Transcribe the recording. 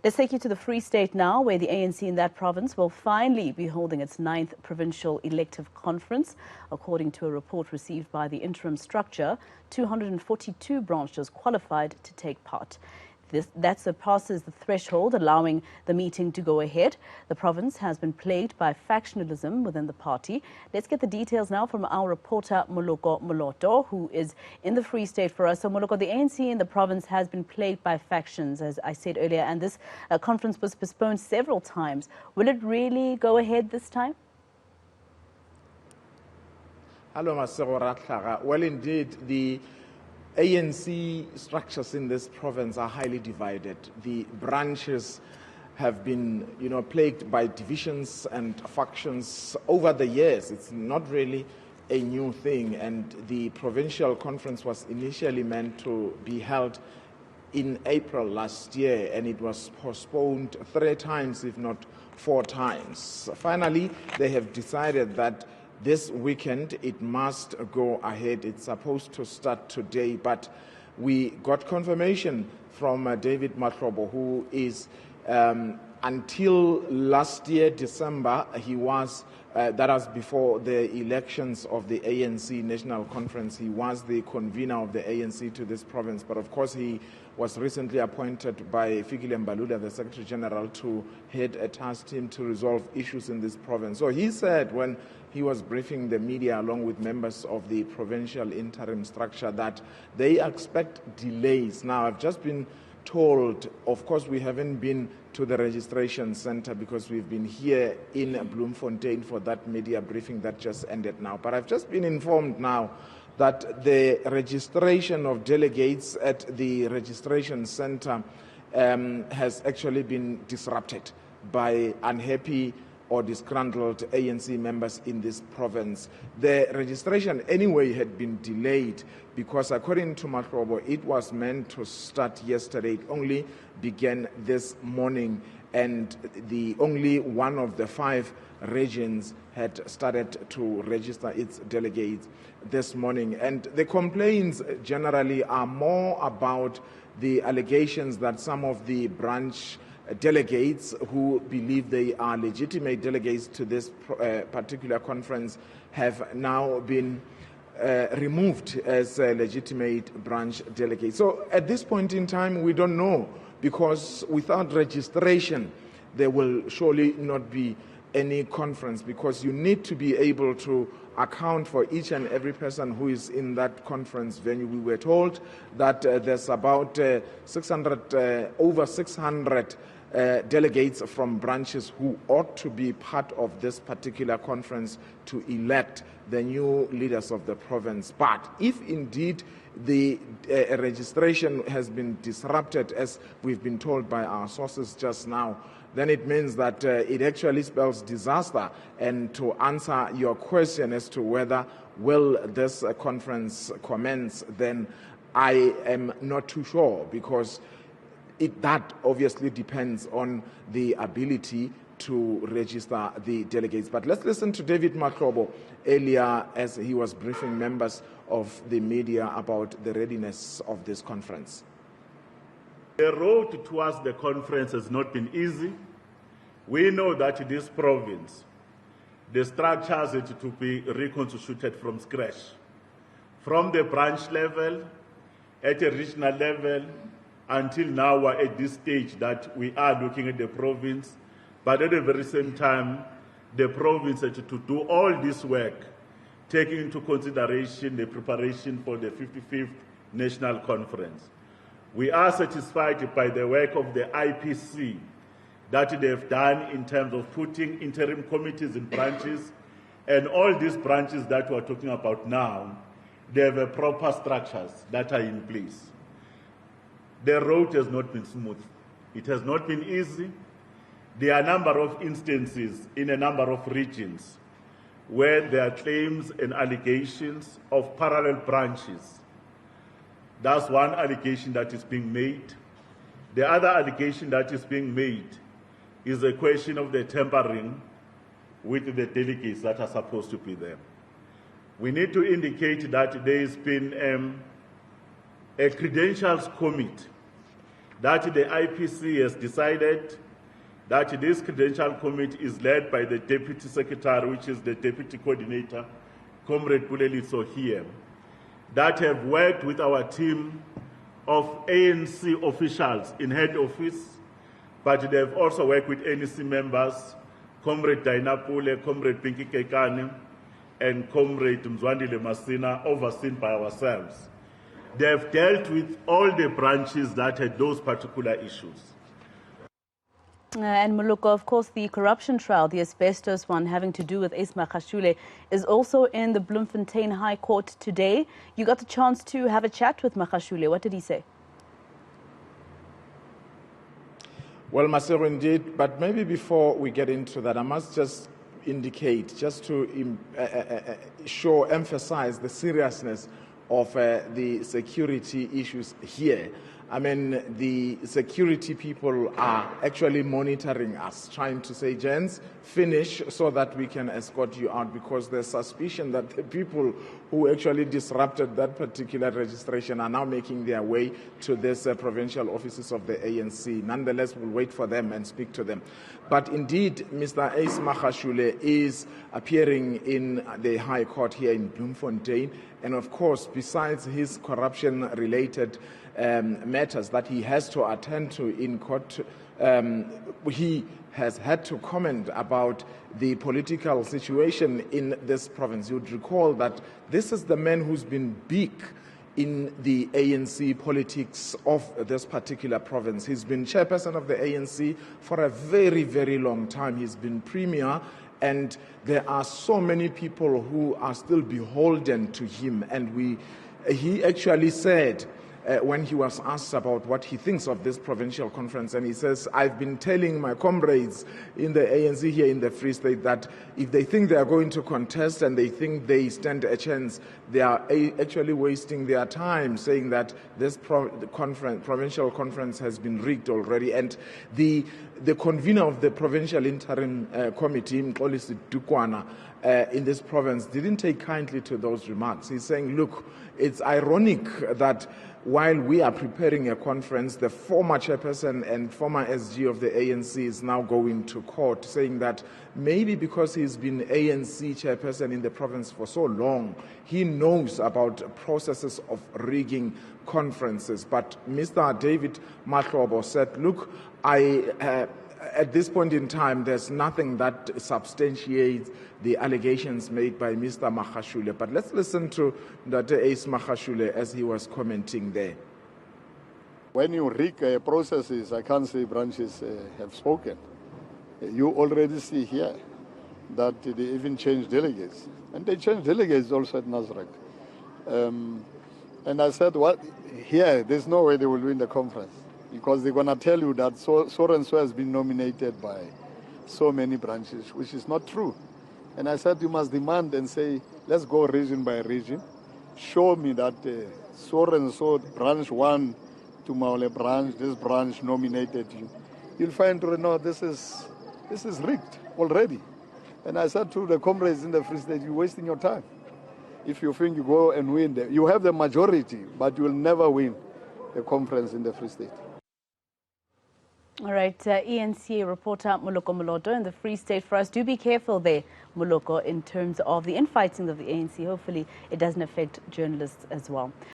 Let's take you to the Free State now, where the ANC in that province will finally be holding its 9th provincial elective conference. According to a report received by the interim structure, 242 branches qualified to take part. That surpasses the threshold, allowing the meeting to go ahead. The province has been plagued by factionalism within the party. Let's get the details now from our reporter, Moloko Moloto, who is in the Free State for us. So, Moloko, the ANC in the province has been plagued by factions, as I said earlier, and this conference was postponed several times. Will it really go ahead this time? Hello, Masego. Well, indeed, the ANC structures in this province are highly divided. The branches have been, plagued by divisions and factions over the years. It's not really a new thing. And the provincial conference was initially meant to be held in April last year, and it was postponed 3 times, if not 4 times. Finally, they have decided that this weekend, it must go ahead. It's supposed to start today, but we got confirmation from David Matlobo, who is, until last year, December, he was, that was before the elections of the ANC National Conference, he was the convener of the ANC to this province. But of course, he was recently appointed by Fikile Mbalula, the Secretary General, to head a task team to resolve issues in this province. So he said when he was briefing the media along with members of the provincial interim structure that they expect delays. Now, I've just been told, of course, we haven't been to the registration center because we've been here in Bloemfontein for that media briefing that just ended now. But I've just been informed now that the registration of delegates at the registration center has actually been disrupted by unhappy or disgruntled ANC members in this province. The registration anyway had been delayed because, according to Matrobo, it was meant to start yesterday. It only began this morning, and the only one of the 5 regions had started to register its delegates this morning. And the complaints generally are more about the allegations that some of the branch delegates who believe they are legitimate delegates to this particular conference have now been removed as legitimate branch delegates. So at this point in time, we don't know, because without registration, there will surely not be any conference, because you need to be able to account for each and every person who is in that conference venue. We were told that there's about over 600 delegates from branches who ought to be part of this particular conference to elect the new leaders of the province. But if indeed the registration has been disrupted, as we've been told by our sources just now, then it means that it actually spells disaster. And to answer your question as to whether will this conference commence, then I am not too sure, because that obviously depends on the ability to register the delegates. But let's listen to David Matlobo earlier as he was briefing members of the media about the readiness of this conference. The road towards the conference has not been easy. We know that in this province, the structures are to be reconstituted from scratch. From the branch level, at a regional level, until now we're at this stage that we are looking at the province, but at the very same time, the province has to do all this work, taking into consideration the preparation for the 55th National Conference. We are satisfied by the work of the IPC that they've done in terms of putting interim committees in branches, and all these branches that we're talking about now, they have proper structures that are in place. The road has not been smooth. It has not been easy. There are a number of instances in a number of regions where there are claims and allegations of parallel branches. That's one allegation that is being made. The other allegation that is being made is a question of the tampering with the delegates that are supposed to be there. We need to indicate that there has been a credentials committee that the IPC has decided that this credential committee is led by the Deputy Secretary, which is the Deputy Coordinator, Comrade Puleliso here, that have worked with our team of ANC officials in head office, but they have also worked with ANC members, Comrade Dainapule, Comrade Pinky Kekane, and Comrade Mzwandile Masina, overseen by ourselves. They have dealt with all the branches that had those particular issues. And Moloko, of course, the corruption trial, the asbestos one having to do with Magashule, is also in the Bloemfontein High Court today. You got the chance to have a chat with Magashule. What did he say? Well, Masero, indeed, but maybe before we get into that, I must just indicate, just to emphasize the seriousness of the security issues here. I mean, the security people are actually monitoring us, trying to say, gents, finish so that we can escort you out, because there's suspicion that the people who actually disrupted that particular registration are now making their way to this provincial offices of the ANC. Nonetheless, we'll wait for them and speak to them. But indeed, Mr. Magashule is appearing in the High Court here in Bloemfontein. And of course, besides his corruption-related matters that he has to attend to in court, he has had to comment about the political situation in this province. You'd recall that this is the man who's been big in the ANC politics of this particular province. He's been chairperson of the ANC for a very, very long time. He's been premier, and there are so many people who are still beholden to him. And he actually said, when he was asked about what he thinks of this provincial conference, and he says, I've been telling my comrades in the ANC here in the Free State that if they think they are going to contest and they think they stand a chance, they are actually wasting their time, saying that this provincial conference has been rigged already. And the convener of the provincial interim committee, Mxolisi Dukwana, in this province didn't take kindly to those remarks. He's saying, look, it's ironic that while we are preparing a conference, the former chairperson and former SG of the ANC is now going to court, saying that maybe because he's been ANC chairperson in the province for so long, he knows about processes of rigging conferences. But Mr. David Mahlobo said, look, at this point in time, there's nothing that substantiates the allegations made by Mr. Magashule. But let's listen to Dr. Ace Magashule as he was commenting there. When you rig processes, I can't say branches have spoken. You already see here that they even change delegates. And they change delegates also at Nasrec. And I said, well, here, there's no way they will win the conference, because they're going to tell you that so and so has been nominated by so many branches, which is not true. And I said, you must demand and say, let's go region by region. Show me that so and so branch 1 to Maule branch, this branch nominated you. You'll find, no, this is rigged already. And I said to the comrades in the Free State, you're wasting your time. If you think you go and win, you have the majority, but you will never win the conference in the Free State. All right, eNCA reporter Moloko Moloto in the Free State for us. Do be careful there, Moloko, in terms of the infighting of the ANC. Hopefully it doesn't affect journalists as well.